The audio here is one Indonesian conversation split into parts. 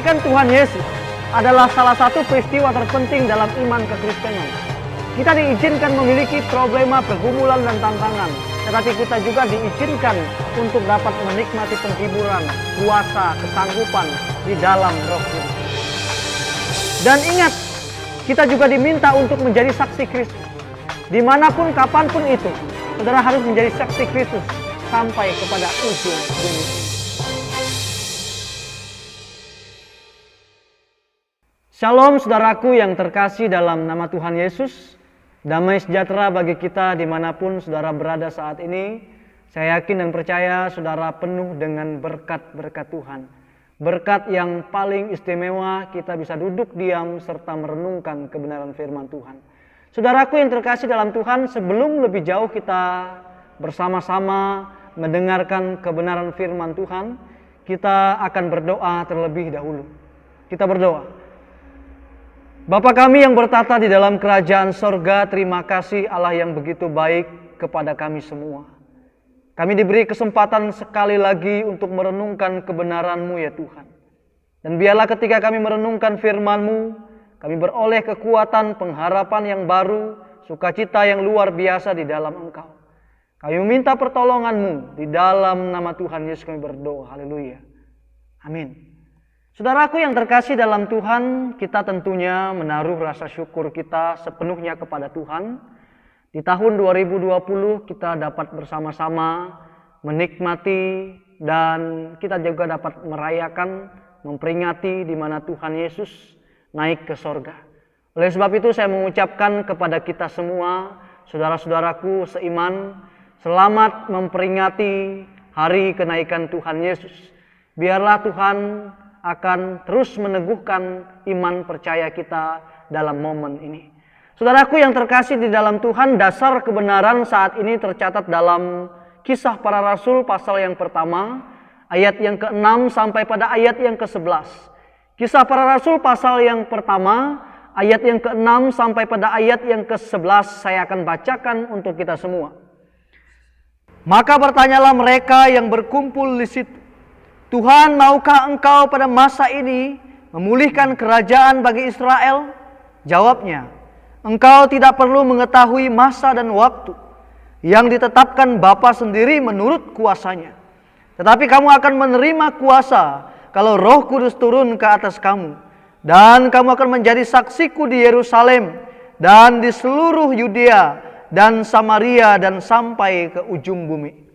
kenaikan Tuhan Yesus adalah salah satu peristiwa terpenting dalam iman kekristenan. Kita diizinkan memiliki problema, pergumulan, dan tantangan, tetapi kita juga diizinkan untuk dapat menikmati penghiburan, kuasa, kesanggupan di dalam Roh Kudus. Dan ingat, kita juga diminta untuk menjadi saksi Kristus. Dimanapun, kapanpun itu, saudara harus menjadi saksi Kristus sampai kepada ujung bumi. Shalom saudaraku yang terkasih dalam nama Tuhan Yesus. Damai sejahtera bagi kita dimanapun saudara berada saat ini. Saya yakin dan percaya saudara penuh dengan berkat-berkat Tuhan. Berkat yang paling istimewa, kita bisa duduk diam serta merenungkan kebenaran firman Tuhan. Saudaraku yang terkasih dalam Tuhan, sebelum lebih jauh kita bersama-sama mendengarkan kebenaran firman Tuhan, kita akan berdoa terlebih dahulu. Kita berdoa. Bapa kami yang bertata di dalam kerajaan sorga, terima kasih Allah yang begitu baik kepada kami semua. Kami diberi kesempatan sekali lagi untuk merenungkan kebenaran-Mu ya Tuhan. Dan biarlah ketika kami merenungkan firman-Mu, kami beroleh kekuatan, pengharapan yang baru, sukacita yang luar biasa di dalam Engkau. Kami meminta pertolongan-Mu, di dalam nama Tuhan Yesus kami berdoa. Haleluya. Amin. Saudaraku yang terkasih dalam Tuhan, kita tentunya menaruh rasa syukur kita sepenuhnya kepada Tuhan. Di tahun 2020 kita dapat bersama-sama menikmati dan kita juga dapat merayakan, memperingati di mana Tuhan Yesus naik ke sorga. Oleh sebab itu saya mengucapkan kepada kita semua, saudara-saudaraku seiman, selamat memperingati hari kenaikan Tuhan Yesus. Biarlah Tuhan akan terus meneguhkan iman percaya kita dalam momen ini. Saudaraku yang terkasih di dalam Tuhan, dasar kebenaran saat ini tercatat dalam Kisah Para Rasul pasal yang pertama, ayat yang ke-6 sampai pada ayat yang ke-11. Kisah Para Rasul pasal yang pertama, ayat yang ke-6 sampai pada ayat yang ke-11 saya akan bacakan untuk kita semua. Maka bertanyalah mereka yang berkumpul di situ, Tuhan, maukah Engkau pada masa ini memulihkan kerajaan bagi Israel? Jawabnya, Engkau tidak perlu mengetahui masa dan waktu yang ditetapkan Bapa sendiri menurut kuasanya. Tetapi kamu akan menerima kuasa kalau Roh Kudus turun ke atas kamu. Dan kamu akan menjadi saksiku di Yerusalem dan di seluruh Yudea dan Samaria dan sampai ke ujung bumi.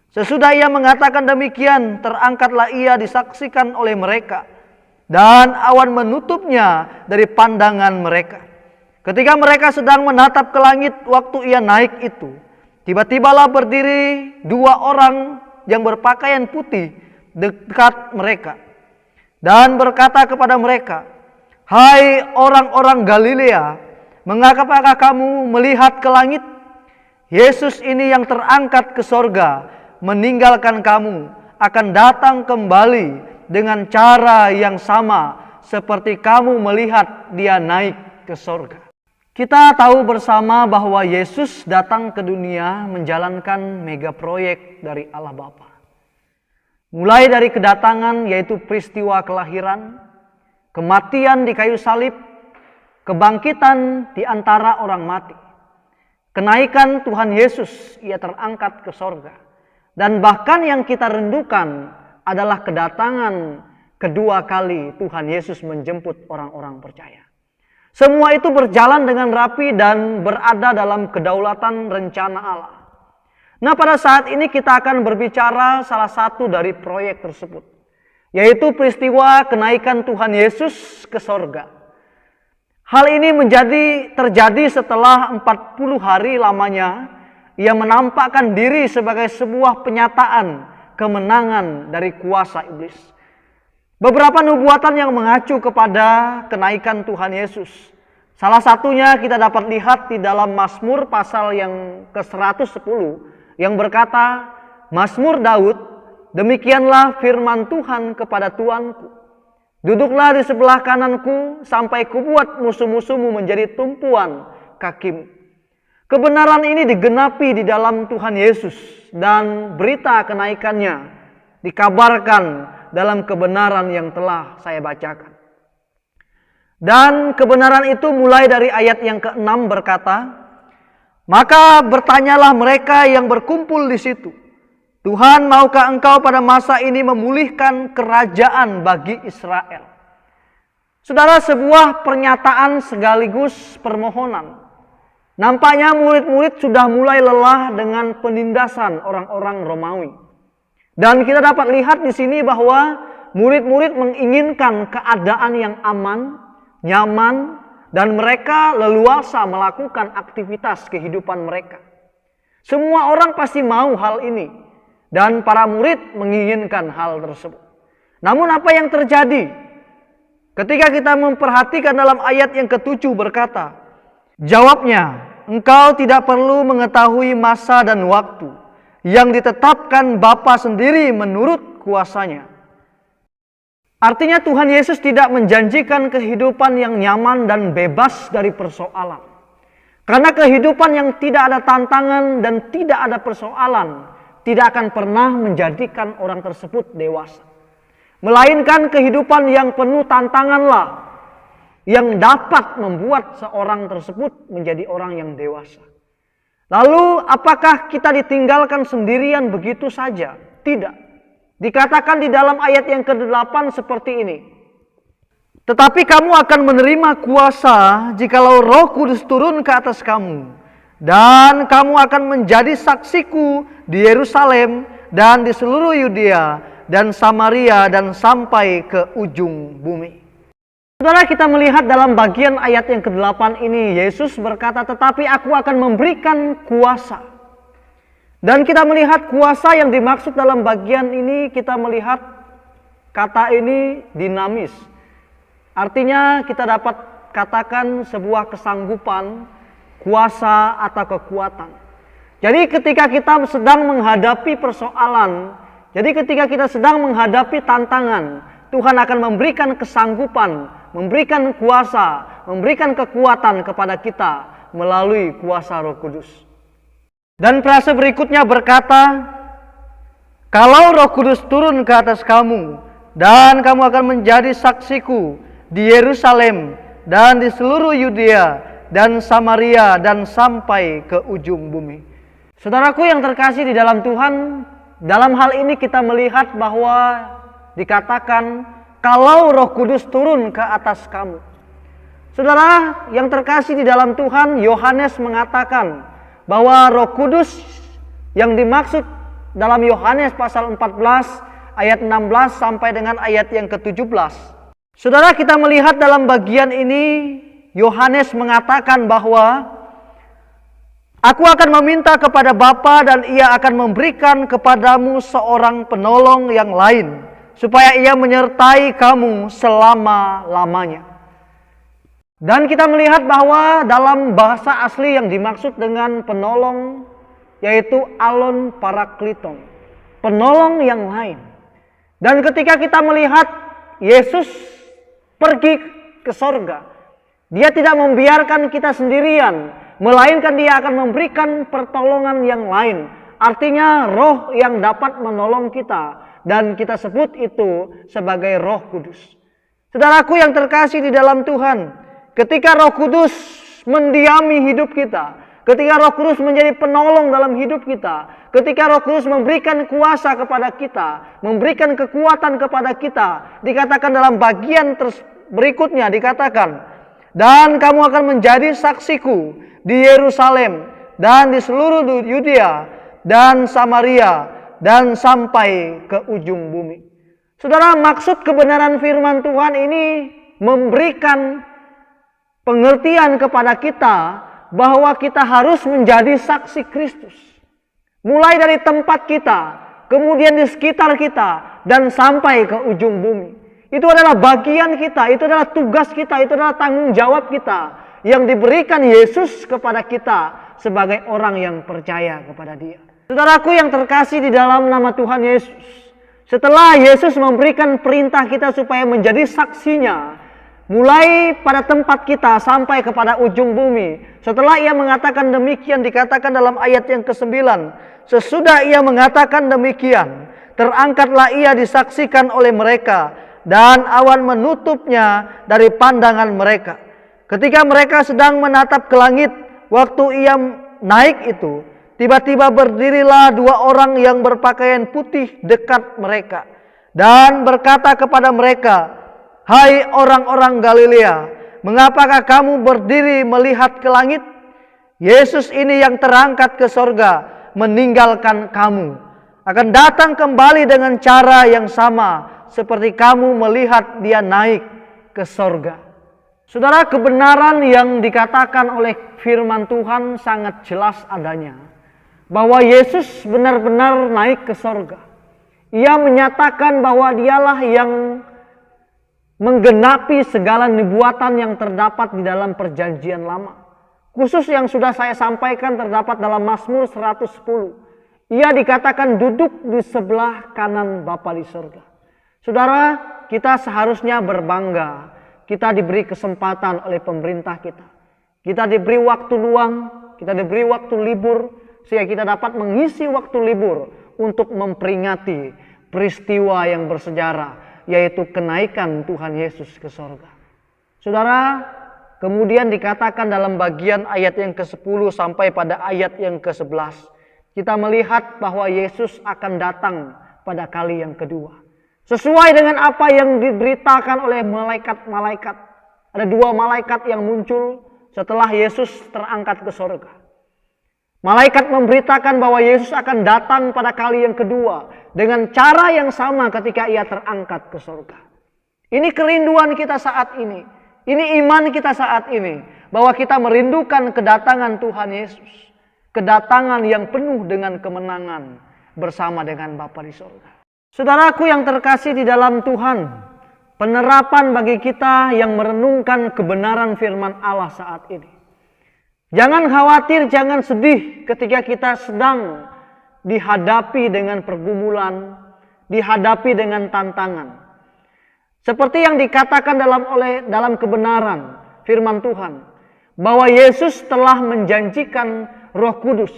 Sesudah ia mengatakan demikian, terangkatlah ia disaksikan oleh mereka, dan awan menutupnya dari pandangan mereka. Ketika mereka sedang menatap ke langit waktu ia naik itu, tiba-tibalah berdiri dua orang yang berpakaian putih dekat mereka, dan berkata kepada mereka, Hai orang-orang Galilea, mengapakah kamu melihat ke langit? Yesus ini yang terangkat ke sorga, meninggalkan kamu, akan datang kembali dengan cara yang sama seperti kamu melihat dia naik ke sorga. Kita tahu bersama bahwa Yesus datang ke dunia menjalankan mega proyek dari Allah Bapa. Mulai dari kedatangan yaitu peristiwa kelahiran, kematian di kayu salib, kebangkitan di antara orang mati, kenaikan Tuhan Yesus, ia terangkat ke sorga. Dan bahkan yang kita rindukan adalah kedatangan kedua kali Tuhan Yesus menjemput orang-orang percaya. Semua itu berjalan dengan rapi dan berada dalam kedaulatan rencana Allah. Nah, pada saat ini kita akan berbicara salah satu dari proyek tersebut, yaitu peristiwa kenaikan Tuhan Yesus ke sorga. Hal ini terjadi setelah 40 hari lamanya ia menampakkan diri sebagai sebuah penyataan kemenangan dari kuasa iblis. Beberapa nubuatan yang mengacu kepada kenaikan Tuhan Yesus. Salah satunya kita dapat lihat di dalam Mazmur pasal yang ke-110 yang berkata, Mazmur Daud, demikianlah firman Tuhan kepada Tuanku. Duduklah di sebelah kananku sampai kubuat musuh-musuhmu menjadi tumpuan kakimu. Kebenaran ini digenapi di dalam Tuhan Yesus dan berita kenaikannya dikabarkan dalam kebenaran yang telah saya bacakan. Dan kebenaran itu mulai dari ayat yang ke-6 berkata, maka bertanyalah mereka yang berkumpul di situ, Tuhan, maukah engkau pada masa ini memulihkan kerajaan bagi Israel? Saudara, sebuah pernyataan sekaligus permohonan. Nampaknya murid-murid sudah mulai lelah dengan penindasan orang-orang Romawi. Dan kita dapat lihat di sini bahwa murid-murid menginginkan keadaan yang aman, nyaman, dan mereka leluasa melakukan aktivitas kehidupan mereka. Semua orang pasti mau hal ini, dan para murid menginginkan hal tersebut. Namun apa yang terjadi? Ketika kita memperhatikan dalam ayat yang ke-7 berkata, jawabnya, engkau tidak perlu mengetahui masa dan waktu yang ditetapkan Bapa sendiri menurut kuasanya. Artinya Tuhan Yesus tidak menjanjikan kehidupan yang nyaman dan bebas dari persoalan. Karena kehidupan yang tidak ada tantangan dan tidak ada persoalan tidak akan pernah menjadikan orang tersebut dewasa. Melainkan kehidupan yang penuh tantanganlah yang dapat membuat seorang tersebut menjadi orang yang dewasa. Lalu apakah kita ditinggalkan sendirian begitu saja? Tidak. Dikatakan di dalam ayat yang ke-8 seperti ini. Tetapi kamu akan menerima kuasa jikalau Roh Kudus turun ke atas kamu. Dan kamu akan menjadi saksiku di Yerusalem dan di seluruh Yudea dan Samaria dan sampai ke ujung bumi. Saudara, kita melihat dalam bagian ayat yang ke-8 ini, Yesus berkata, tetapi aku akan memberikan kuasa. Dan kita melihat kuasa yang dimaksud dalam bagian ini, kita melihat kata ini dinamis. Artinya kita dapat katakan sebuah kesanggupan, kuasa atau kekuatan. Jadi ketika kita sedang menghadapi persoalan, jadi ketika kita sedang menghadapi tantangan, Tuhan akan memberikan kesanggupan, memberikan kuasa, memberikan kekuatan kepada kita melalui kuasa Roh Kudus. Dan frase berikutnya berkata, kalau Roh Kudus turun ke atas kamu, dan kamu akan menjadi saksiku di Yerusalem dan di seluruh Yudea dan Samaria dan sampai ke ujung bumi. Saudaraku yang terkasih di dalam Tuhan, dalam hal ini kita melihat bahwa dikatakan kalau Roh Kudus turun ke atas kamu. Saudara yang terkasih di dalam Tuhan, Yohanes mengatakan bahwa Roh Kudus yang dimaksud dalam Yohanes pasal 14 ayat 16 sampai dengan ayat yang ke-17. Saudara, kita melihat dalam bagian ini Yohanes mengatakan bahwa aku akan meminta kepada Bapa dan ia akan memberikan kepadamu seorang penolong yang lain supaya ia menyertai kamu selama-lamanya. Dan kita melihat bahwa dalam bahasa asli yang dimaksud dengan penolong yaitu alon parakleton, penolong yang lain. Dan ketika kita melihat Yesus pergi ke sorga, dia tidak membiarkan kita sendirian, melainkan dia akan memberikan pertolongan yang lain. Artinya roh yang dapat menolong kita, dan kita sebut itu sebagai Roh Kudus. Saudaraku yang terkasih di dalam Tuhan, ketika Roh Kudus mendiami hidup kita, ketika Roh Kudus menjadi penolong dalam hidup kita, ketika Roh Kudus memberikan kuasa kepada kita, memberikan kekuatan kepada kita, dikatakan dalam bagian berikutnya, dikatakan, dan kamu akan menjadi saksiku di Yerusalem dan di seluruh Yudea dan Samaria dan sampai ke ujung bumi. Saudara, maksud kebenaran firman Tuhan ini memberikan pengertian kepada kita bahwa kita harus menjadi saksi Kristus. Mulai dari tempat kita, kemudian di sekitar kita, dan sampai ke ujung bumi. Itu adalah bagian kita, itu adalah tugas kita, itu adalah tanggung jawab kita yang diberikan Yesus kepada kita sebagai orang yang percaya kepada Dia. Saudaraku yang terkasih di dalam nama Tuhan Yesus, setelah Yesus memberikan perintah kita supaya menjadi saksinya, mulai pada tempat kita sampai kepada ujung bumi. Setelah ia mengatakan demikian, dikatakan dalam ayat yang ke-9. Sesudah ia mengatakan demikian, terangkatlah ia disaksikan oleh mereka, dan awan menutupnya dari pandangan mereka. Ketika mereka sedang menatap ke langit, waktu ia naik itu, tiba-tiba berdirilah dua orang yang berpakaian putih dekat mereka, dan berkata kepada mereka, "Hai orang-orang Galilea, mengapakah kamu berdiri melihat ke langit? Yesus ini yang terangkat ke sorga, meninggalkan kamu, akan datang kembali dengan cara yang sama seperti kamu melihat dia naik ke sorga." Saudara, kebenaran yang dikatakan oleh firman Tuhan sangat jelas adanya, bahwa Yesus benar-benar naik ke sorga. Ia menyatakan bahwa dialah yang menggenapi segala nubuatan yang terdapat di dalam perjanjian lama. Khusus yang sudah saya sampaikan terdapat dalam Mazmur 110. Ia dikatakan duduk di sebelah kanan Bapa di sorga. Saudara, kita seharusnya berbangga. Kita diberi kesempatan oleh pemerintah kita. Kita diberi waktu luang, kita diberi waktu libur, sehingga kita dapat mengisi waktu libur untuk memperingati peristiwa yang bersejarah, yaitu kenaikan Tuhan Yesus ke sorga. Saudara, kemudian dikatakan dalam bagian ayat yang ke-10 sampai pada ayat yang ke-11, kita melihat bahwa Yesus akan datang pada kali yang kedua. Sesuai dengan apa yang diberitakan oleh malaikat-malaikat. Ada dua malaikat yang muncul setelah Yesus terangkat ke sorga. Malaikat memberitakan bahwa Yesus akan datang pada kali yang kedua dengan cara yang sama ketika ia terangkat ke sorga. Ini kerinduan kita saat ini. Ini iman kita saat ini. Bahwa kita merindukan kedatangan Tuhan Yesus. Kedatangan yang penuh dengan kemenangan bersama dengan Bapa di sorga. Saudaraku yang terkasih di dalam Tuhan, penerapan bagi kita yang merenungkan kebenaran firman Allah saat ini. Jangan khawatir, jangan sedih ketika kita sedang dihadapi dengan pergumulan, dihadapi dengan tantangan. Seperti yang dikatakan dalam kebenaran firman Tuhan, bahwa Yesus telah menjanjikan Roh Kudus.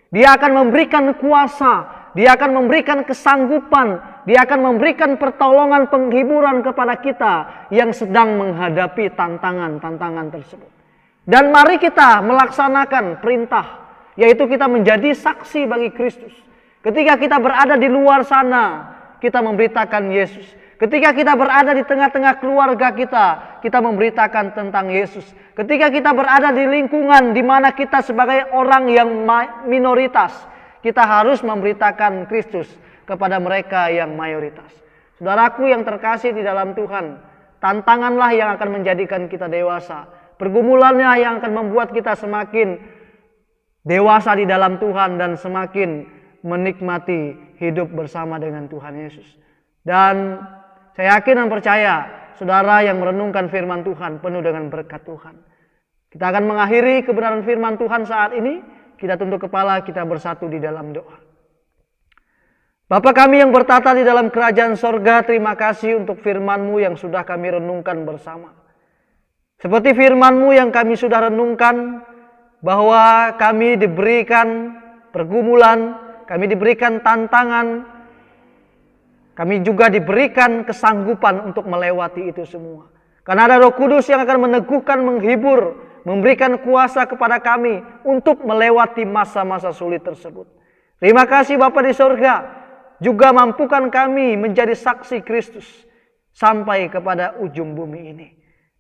Dia akan memberikan kuasa, Dia akan memberikan kesanggupan, Dia akan memberikan pertolongan, penghiburan kepada kita yang sedang menghadapi tantangan-tantangan tersebut. Dan mari kita melaksanakan perintah, yaitu kita menjadi saksi bagi Kristus. Ketika kita berada di luar sana, kita memberitakan Yesus. Ketika kita berada di tengah-tengah keluarga kita memberitakan tentang Yesus. Ketika kita berada di lingkungan di mana kita sebagai orang yang minoritas, kita harus memberitakan Kristus kepada mereka yang mayoritas. Saudaraku yang terkasih di dalam Tuhan, tantanganlah yang akan menjadikan kita dewasa. Pergumulannya yang akan membuat kita semakin dewasa di dalam Tuhan dan semakin menikmati hidup bersama dengan Tuhan Yesus. Dan saya yakin dan percaya, saudara yang merenungkan firman Tuhan penuh dengan berkat Tuhan. Kita akan mengakhiri kebenaran firman Tuhan saat ini. Kita tunduk kepala, kita bersatu di dalam doa. Bapa kami yang bertata di dalam kerajaan sorga, terima kasih untuk firman-Mu yang sudah kami renungkan bersama. Seperti firman-Mu yang kami sudah renungkan, bahwa kami diberikan pergumulan, kami diberikan tantangan, kami juga diberikan kesanggupan untuk melewati itu semua. Karena ada Roh Kudus yang akan meneguhkan, menghibur, memberikan kuasa kepada kami untuk melewati masa-masa sulit tersebut. Terima kasih Bapa di sorga, juga mampukan kami menjadi saksi Kristus sampai kepada ujung bumi ini.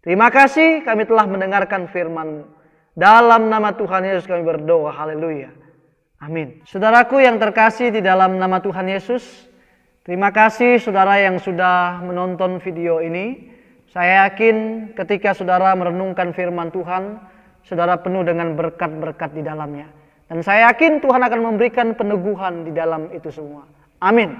Terima kasih kami telah mendengarkan firman-Mu. Dalam nama Tuhan Yesus kami berdoa, haleluya. Amin. Saudaraku yang terkasih di dalam nama Tuhan Yesus, terima kasih saudara yang sudah menonton video ini. Saya yakin ketika saudara merenungkan firman Tuhan, saudara penuh dengan berkat-berkat di dalamnya. Dan saya yakin Tuhan akan memberikan peneguhan di dalam itu semua. Amin.